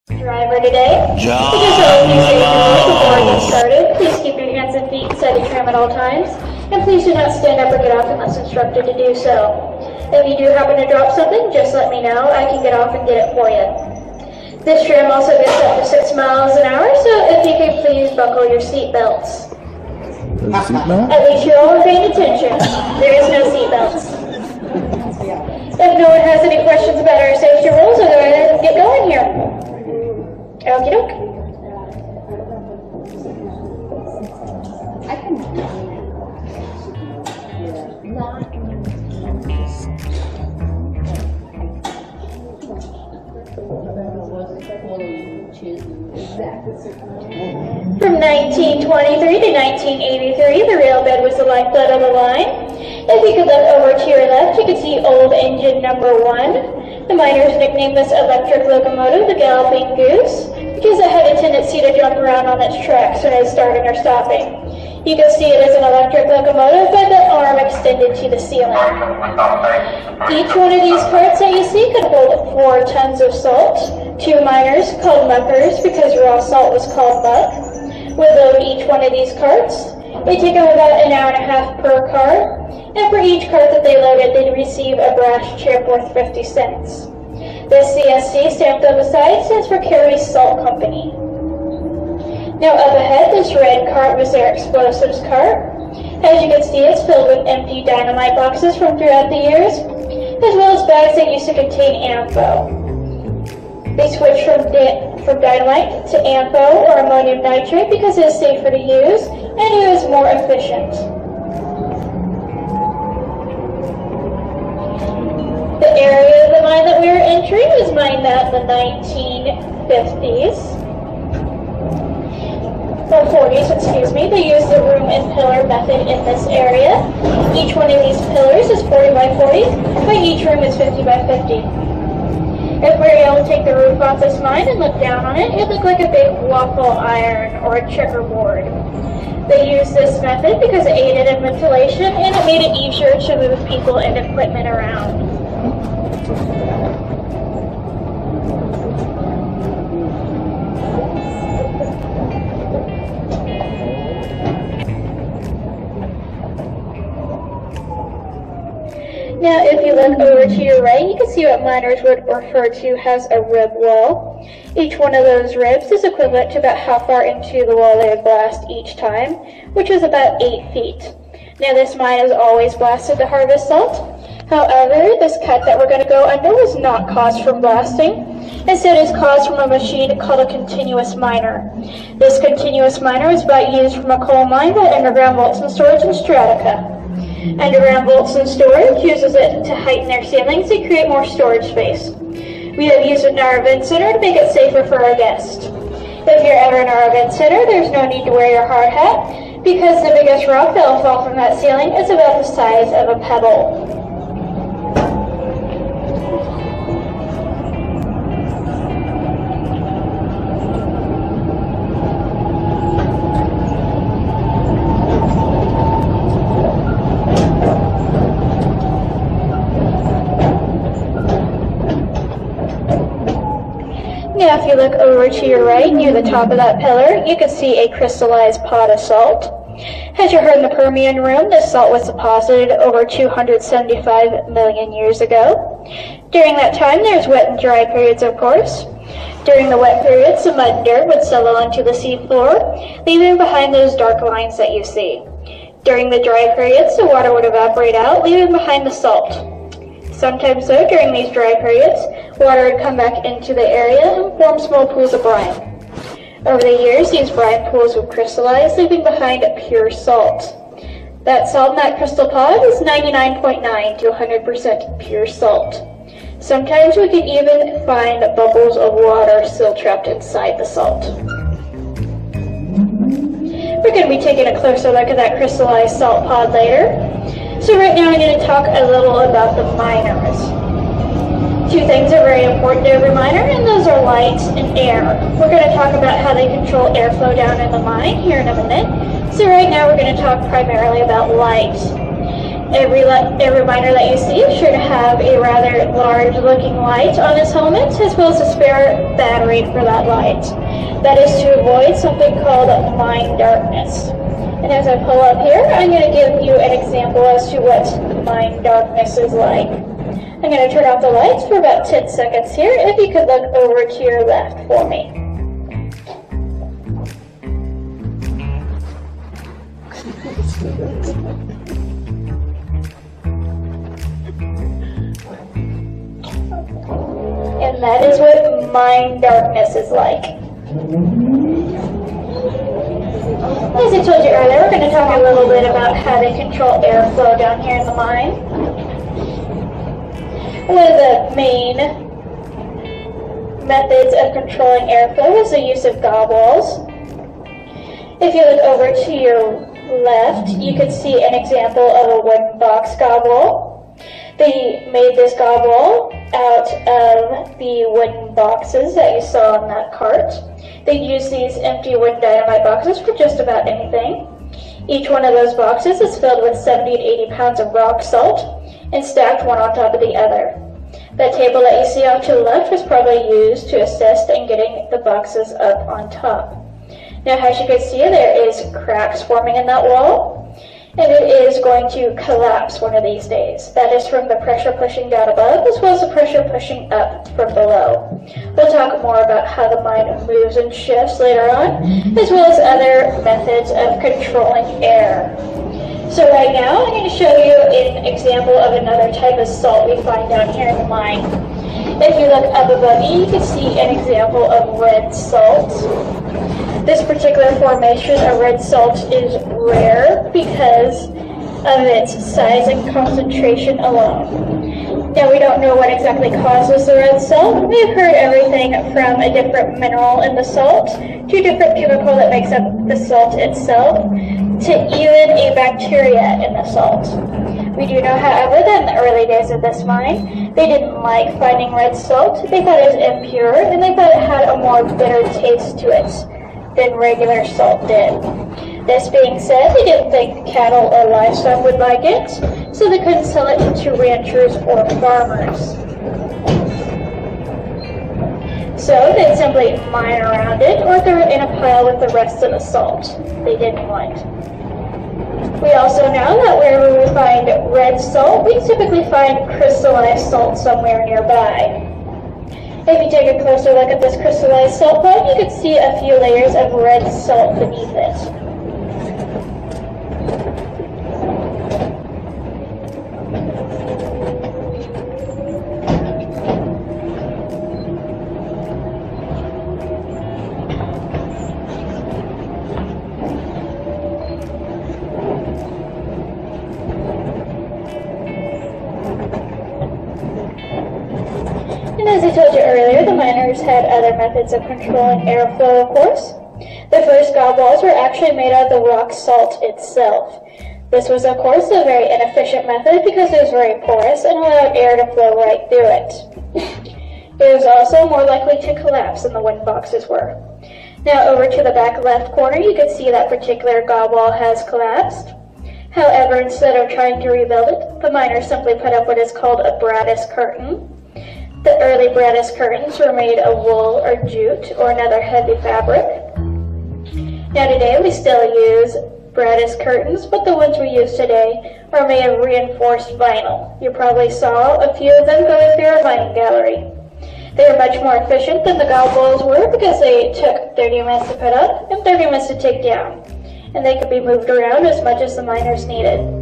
Driver today. Because all of you safe before I get started, please keep your hands and feet inside the tram at all times, and please do not stand up or get off unless instructed to do so. If you do happen to drop something, just let me know. I can get off and get it for you. This tram also gets up to 6 miles an hour, so if you could please buckle your seat belts. At least you all are paying attention. There is no seat belts. If no one has any questions about our safety rules, I'll go ahead and get going here. Okie doke. From 1923 to 1983, the railbed was the lifeblood of the line. If you could look over to your left, you could see old engine number 1. The miners nicknamed this electric locomotive the Galloping Goose because it had a tendency to jump around on its tracks when it was starting or stopping. You can see it as an electric locomotive by the arm extended to the ceiling. Each one of these carts that you see could hold 4 tons of salt. 2 miners, called muckers because raw salt was called muck, would load each one of these carts. They take them about an hour and a half per car, and for each cart that they loaded, they'd receive a brass chip worth 50 cents. The CSC stamped on the side stands for Kerry Salt Company. Now up ahead, this red cart was their explosives cart. As you can see, it's filled with empty dynamite boxes from throughout the years, as well as bags that used to contain AMFO. They switched from dynamite to AMFO or ammonium nitrate because it is safer to use and it was more efficient. The area of the mine that we were entering was mined out in the 1950s. Or 40s, excuse me. They used the room and pillar method in this area. Each one of these pillars is 40 by 40, but each room is 50 by 50. If we were able to take the roof off this mine and look down on it, it looked like a big waffle iron or a checkerboard. They used this method because it aided in ventilation and it made it easier to move people and equipment around. Now, if you look over to your right, you can see what miners would refer to as a rib wall. Each one of those ribs is equivalent to about how far into the wall they would blast each time, which was about 8 feet. Now, this mine is always blasted to harvest salt. However, this cut that we're going to go under was not caused from blasting. Instead, it's caused from a machine called a continuous miner. This continuous miner was about used from a coal mine by Underground Vaults and Storage in Strataca. Underground Vaults and Storage uses it to heighten their ceilings and create more storage space. We have used it in our event center to make it safer for our guests. If you're ever in our event center, there's no need to wear your hard hat because the biggest rock that will fall from that ceiling is about the size of a pebble. Now, if you look over to your right, near the top of that pillar, you can see a crystallized pot of salt. As you heard in the Permian room, this salt was deposited over 275 million years ago. During that time, there's wet and dry periods, of course. During the wet periods, the mud and dirt would settle onto the seafloor, leaving behind those dark lines that you see. During the dry periods, the water would evaporate out, leaving behind the salt. Sometimes, though, during these dry periods, water would come back into the area and form small pools of brine. Over the years, these brine pools would crystallize, leaving behind pure salt. That salt in that crystal pod is 99.9 to 100% pure salt. Sometimes we can even find bubbles of water still trapped inside the salt. We're going to be taking a closer look at that crystallized salt pod later. So right now I'm going to talk a little about the miners. 2 things are very important to every miner, and those are light and air. We're going to talk about how they control airflow down in the mine here in a minute. So right now we're going to talk primarily about light. Every miner that you see should have a rather large looking light on his helmet, as well as a spare battery for that light. That is to avoid something called mine darkness. And as I pull up here, I'm going to give you an example as to what mine darkness is like. I'm going to turn off the lights for about 10 seconds here. If you could look over to your left for me. And that is what mine darkness is like. As I told you earlier, we're going to talk a little bit about how to control airflow down here in the mine. One of the main methods of controlling airflow is the use of gob walls. If you look over to your left, you can see an example of a wooden box gob wall. They made this gob wall out of the wooden boxes that you saw on that cart. They use these empty wooden dynamite boxes for just about anything. Each one of those boxes is filled with 70 to 80 pounds of rock salt and stacked one on top of the other. That table that you see off to the left was probably used to assist in getting the boxes up on top. Now, as you can see, there is cracks forming in that wall, and it is going to collapse one of these days. That is from the pressure pushing down above, as well as the pressure pushing up from below. We'll talk more about how the mine moves and shifts later on, as well as other methods of controlling air. So right now, I'm going to show you an example of another type of salt we find down here in the mine. If you look up above me, you can see an example of red salt. This particular formation of red salt is rare because of its size and concentration alone. Now, we don't know what exactly causes the red salt. We've heard everything from a different mineral in the salt to a different chemical that makes up the salt itself to even a bacteria in the salt. We do know, however, that in the early days of this mine, they didn't like finding red salt. They thought it was impure, and they thought it had a more bitter taste to it than regular salt did. This being said, they didn't think cattle or livestock would like it, so they couldn't sell it to ranchers or farmers. So they'd simply mine around it or throw it in a pile with the rest of the salt they didn't want. We also know that wherever we find red salt, we typically find crystallized salt somewhere nearby. If you take a closer look at this crystallized salt bone, you can see a few layers of red salt beneath it. As I told you earlier, the miners had other methods of controlling airflow, of course. The first gob walls were actually made out of the rock salt itself. This was, of course, a very inefficient method because it was very porous and allowed air to flow right through it. It was also more likely to collapse than the wooden boxes were. Now, over to the back left corner, you can see that particular gob wall has collapsed. However, instead of trying to rebuild it, the miners simply put up what is called a brattice curtain. The early brattice curtains were made of wool or jute or another heavy fabric. Now today we still use brattice curtains, but the ones we use today are made of reinforced vinyl. You probably saw a few of them going through our mining gallery. They were much more efficient than the gob walls were because they took 30 minutes to put up and 30 minutes to take down, and they could be moved around as much as the miners needed.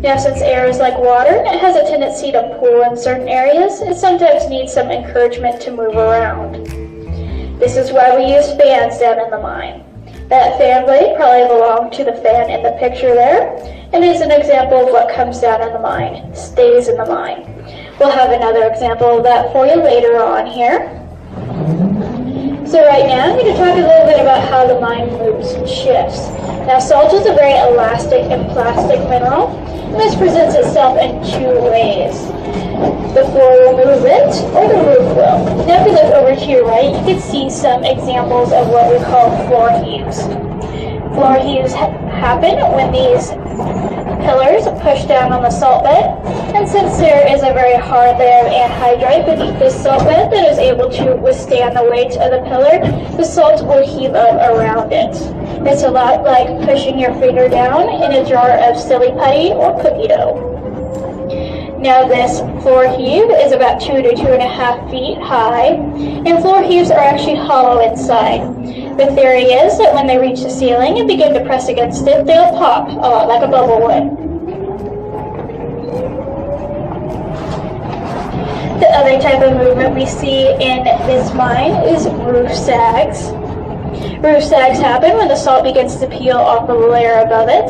Now, since air is like water and it has a tendency to pool in certain areas, it sometimes needs some encouragement to move around. This is why we use fans down in the mine. That fan blade probably belonged to the fan in the picture there, and is an example of what comes down in the mine, stays in the mine. We'll have another example of that for you later on here. So right now, I'm going to talk a little bit about how the mine moves and shifts. Now, salt is a very elastic and plastic mineral, and this presents itself in two ways. The floor will move it, or the roof will. Now, if you look over to your right, you can see some examples of what we call floor heaves. Floor heaves happen when these pillars push down on the salt bed, and since there is a very hard layer of anhydrite beneath this salt bed that is able to withstand the weight of the pillar, the salt will heave up around it. It's a lot like pushing your finger down in a jar of silly putty or cookie dough. Now this floor heave is about 2 to 2.5 feet high, and floor heaves are actually hollow inside. The theory is that when they reach the ceiling and begin to press against it, they'll pop, a lot like a bubble would. The other type of movement we see in this mine is roof sags. Roof sags happen when the salt begins to peel off of the layer above it.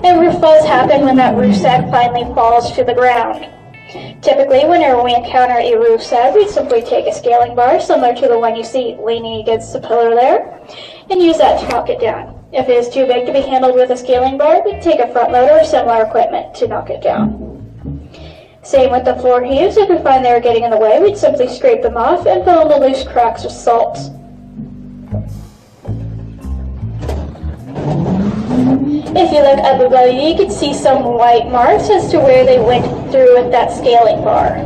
And roof falls happen when that roof sag finally falls to the ground. Typically, whenever we encounter a roof sag, we simply take a scaling bar, similar to the one you see leaning against the pillar there, and use that to knock it down. If it is too big to be handled with a scaling bar, we take a front loader or similar equipment to knock it down. Same with the floor heaves. If we find they are getting in the way, we'd simply scrape them off and fill in the loose cracks with salt. If you look up above you, you can see some white marks as to where they went through with that scaling bar.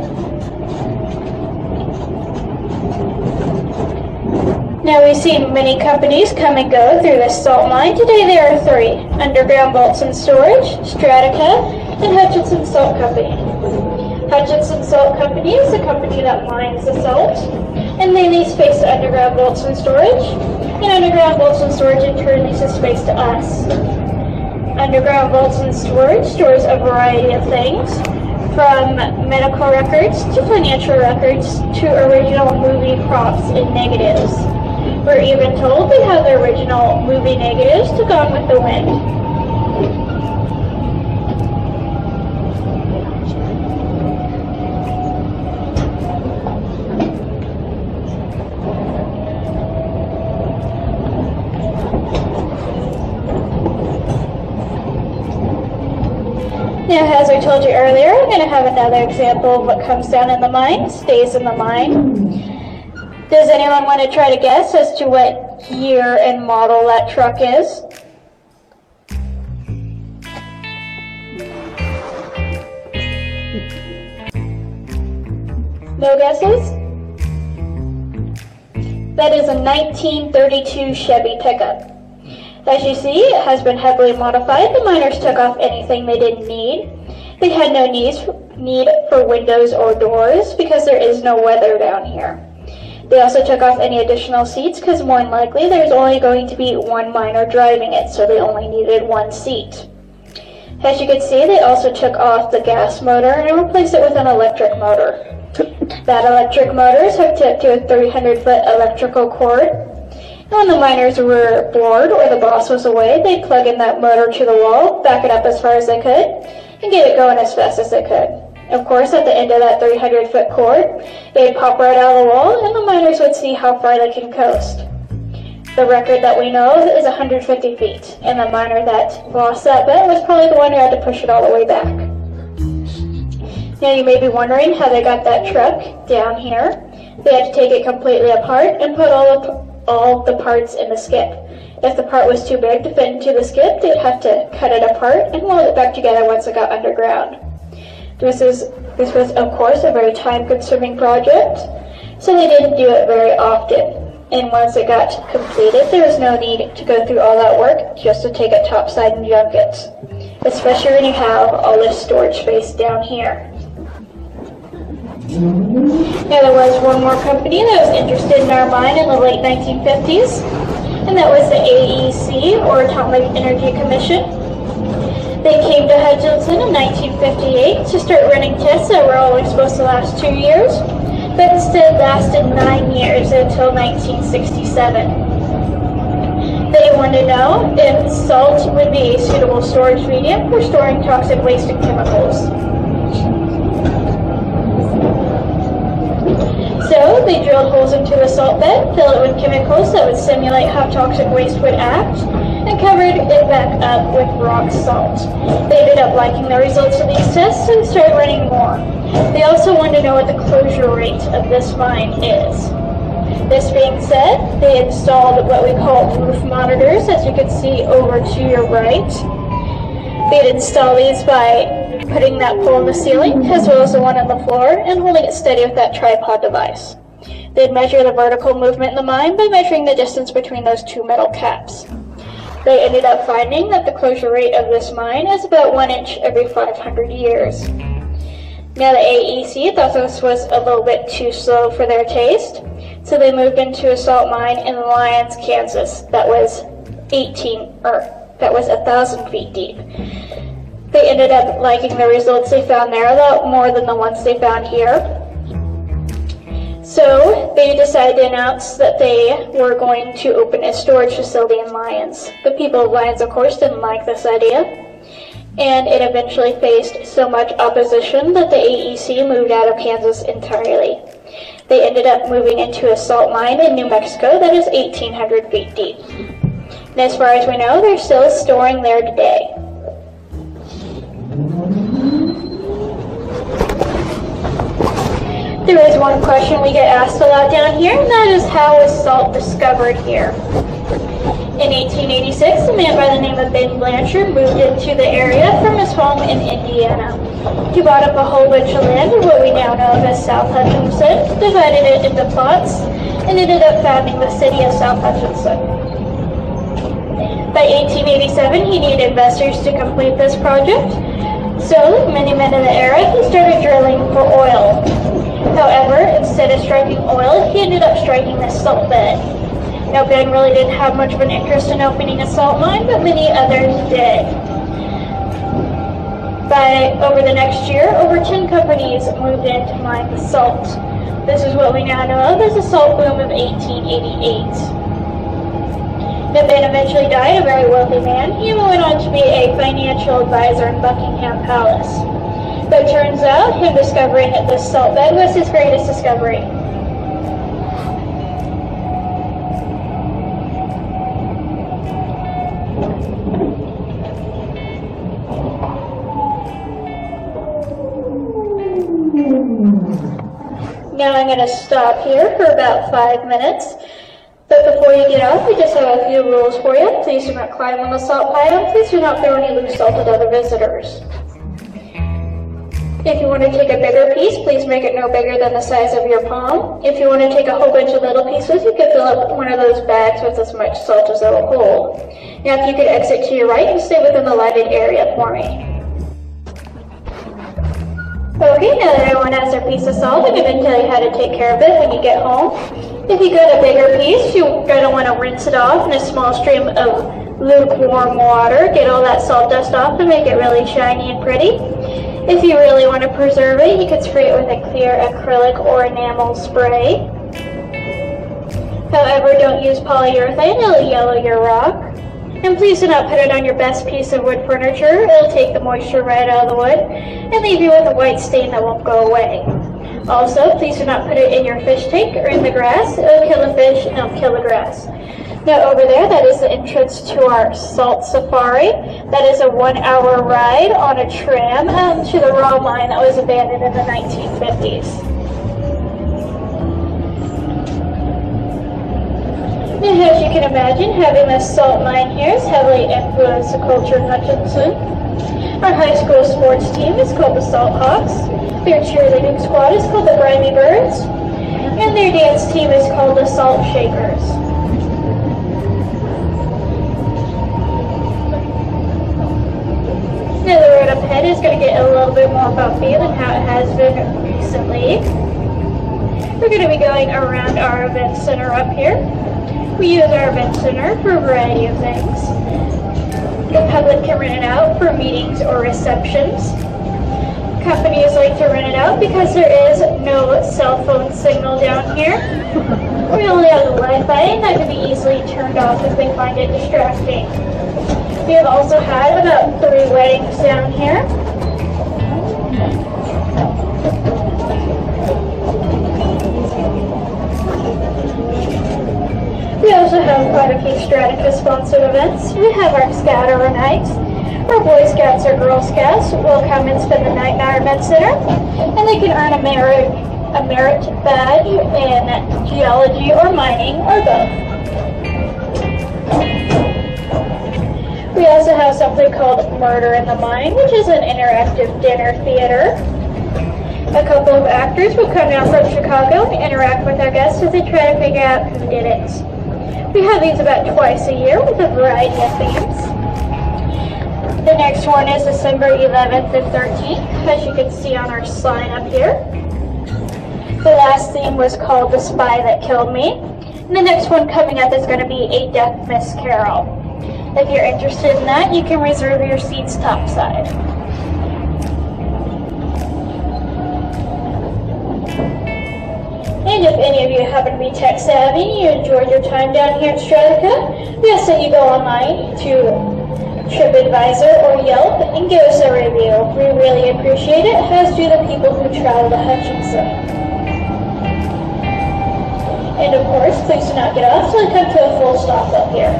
Now we've seen many companies come and go through this salt mine. Today there are 3: Underground Bolts and Storage, Stratica, and Hutchinson Salt Company. Hutchinson Salt Company is a company that mines the salt, and they lease space to Underground Bolts and Storage, and Underground Bolts and Storage in turn leases space to us. Underground Bolts and Storage stores a variety of things, from medical records to financial records to original movie props and negatives. We're even told they have the original movie negatives to Gone with the Wind. Now, as I told you earlier, I'm going to have another example of what comes down in the mine, stays in the mine. Does anyone want to try to guess as to what year and model that truck is? No guesses? That is a 1932 Chevy pickup. As you see, it has been heavily modified. The miners took off anything they didn't need. They had no need for windows or doors because there is no weather down here. They also took off any additional seats because more than likely there's only going to be one miner driving it, so they only needed one seat. As you can see, they also took off the gas motor and replaced it with an electric motor. That electric motor is hooked up to a 300-foot electrical cord. And when the miners were bored or the boss was away, they'd plug in that motor to the wall, back it up as far as they could, and get it going as fast as they could. Of course, at the end of that 300-foot cord, they'd pop right out of the wall, and the miners would see how far they can coast. The record that we know of is 150 feet, and the miner that lost that bet was probably the one who had to push it all the way back. Now you may be wondering how they got that truck down here. They had to take it completely apart and put all the parts in the skip. If the part was too big to fit into the skip, they'd have to cut it apart and weld it back together once it got underground. This was, of course, a very time-consuming project, so they didn't do it very often. And once it got completed, there was no need to go through all that work just to take it topside and junk it, especially when you have all this storage space down here. Now, there was one more company that was interested in our mine in the late 1950s, and that was the AEC, or Atomic Energy Commission. They came to Hutchinson in 1958 to start running tests that were only supposed to last 2 years, but instead lasted 9 years until 1967. They wanted to know if salt would be a suitable storage medium for storing toxic waste and chemicals. So they drilled holes into the salt bed, filled it with chemicals that would simulate how toxic waste would act, and covered it back up with rock salt. They ended up liking the results of these tests and started running more. They also wanted to know what the closure rate of this mine is. This being said, they installed what we call roof monitors, as you can see over to your right. They'd install these by putting that pole in the ceiling, as well as the one on the floor, and holding it steady with that tripod device. They'd measure the vertical movement in the mine by measuring the distance between those two metal caps. They ended up finding that the closure rate of this mine is about 1 inch every 500 years. Now the AEC thought this was a little bit too slow for their taste, so they moved into a salt mine in Lyons, Kansas that was 1,000 feet deep. They ended up liking the results they found there a lot more than the ones they found here. So they decided to announce that they were going to open a storage facility in Lyons. The people of Lyons, of course, didn't like this idea, and it eventually faced so much opposition that the AEC moved out of Kansas entirely. They ended up moving into a salt mine in New Mexico that is 1,800 feet deep. And as far as we know, they're still storing there today. There is one question we get asked a lot down here, and that is, how was salt discovered here? In 1886, a man by the name of Ben Blanchard moved into the area from his home in Indiana. He bought up a whole bunch of land in what we now know as South Hutchinson, divided it into plots, and ended up founding the city of South Hutchinson. By 1887, he needed investors to complete this project, so like many men in the era, he started drilling for oil. However, instead of striking oil, he ended up striking the salt bed. Now, Ben really didn't have much of an interest in opening a salt mine, but many others did. Over the next year, over 10 companies moved in to mine the salt. This is what we now know of as the salt boom of 1888. Now, Ben eventually died a very wealthy man. He even went on to be a financial advisor in Buckingham Palace. But it turns out, him discovering this salt bed was his greatest discovery. Now I'm going to stop here for about 5 minutes. But before you get off, we just have a few rules for you. Please do not climb on the salt pile. Please do not throw any loose salt at other visitors. If you want to take a bigger piece, please make it no bigger than the size of your palm. If you want to take a whole bunch of little pieces, you can fill up one of those bags with as much salt as it'll hold. Now if you could exit to your right and stay within the lighted area for me. Okay, now that everyone has their piece of salt, I'm going to tell you how to take care of it when you get home. If you get a bigger piece, you're going to want to rinse it off in a small stream of lukewarm water. Get all that salt dust off and make it really shiny and pretty. If you really want to preserve it, you could spray it with a clear acrylic or enamel spray. However, don't use polyurethane, it'll yellow your rock. And please do not put it on your best piece of wood furniture. It'll take the moisture right out of the wood and leave you with a white stain that won't go away. Also, please do not put it in your fish tank or in the grass. It'll kill the fish and it'll kill the grass. Now over there, that is the entrance to our salt safari. That is a 1-hour ride on a tram to the raw mine that was abandoned in the 1950s. And as you can imagine, having this salt mine here has heavily influenced the culture in Hutchinson. Our high school sports team is called the Salt Hawks. Their cheerleading squad is called the Grimy Birds. And their dance team is called the Salt Shakers. Now the road up ahead is going to get a little bit more bumpy than how it has been recently. We're going to be going around our event center up here. We use our event center for a variety of things. The public can rent it out for meetings or receptions. Companies like to rent it out because there is no cell phone signal down here. We only have the Wi-Fi, and that can be easily turned off if they find it distracting. We have also had about 3 weddings down here. We also have quite a few Stratica-sponsored events. We have our Scouter nights. Our Boy Scouts or Girl Scouts will come and spend the night in our event center, and they can earn a merit badge in geology or mining or both. We also have something called Murder in the Mine, which is an interactive dinner theater. A couple of actors will come down from Chicago and interact with our guests as they try to figure out who did it. We have these about twice a year with a variety of themes. The next one is December 11th and 13th, as you can see on our sign up here. The last theme was called The Spy That Killed Me. And the next one coming up is going to be A Death Miss Carol. If you're interested in that, you can reserve your seats topside. And if any of you happen to be tech savvy and you enjoyed your time down here at Strataca, we ask that you go online to TripAdvisor or Yelp and give us a review. We really appreciate it, as do the people who travel to Hutchinson. And of course, please do not get off till I come to a full stop up here.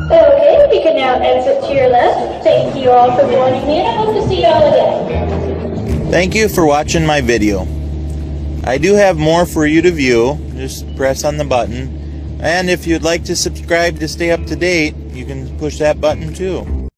Okay, you can now exit to your left. Thank you all for joining me, and I hope to see you all again. Thank you for watching my video. I do have more for you to view. Just press on the button. And if you'd like to subscribe to stay up to date, you can push that button too.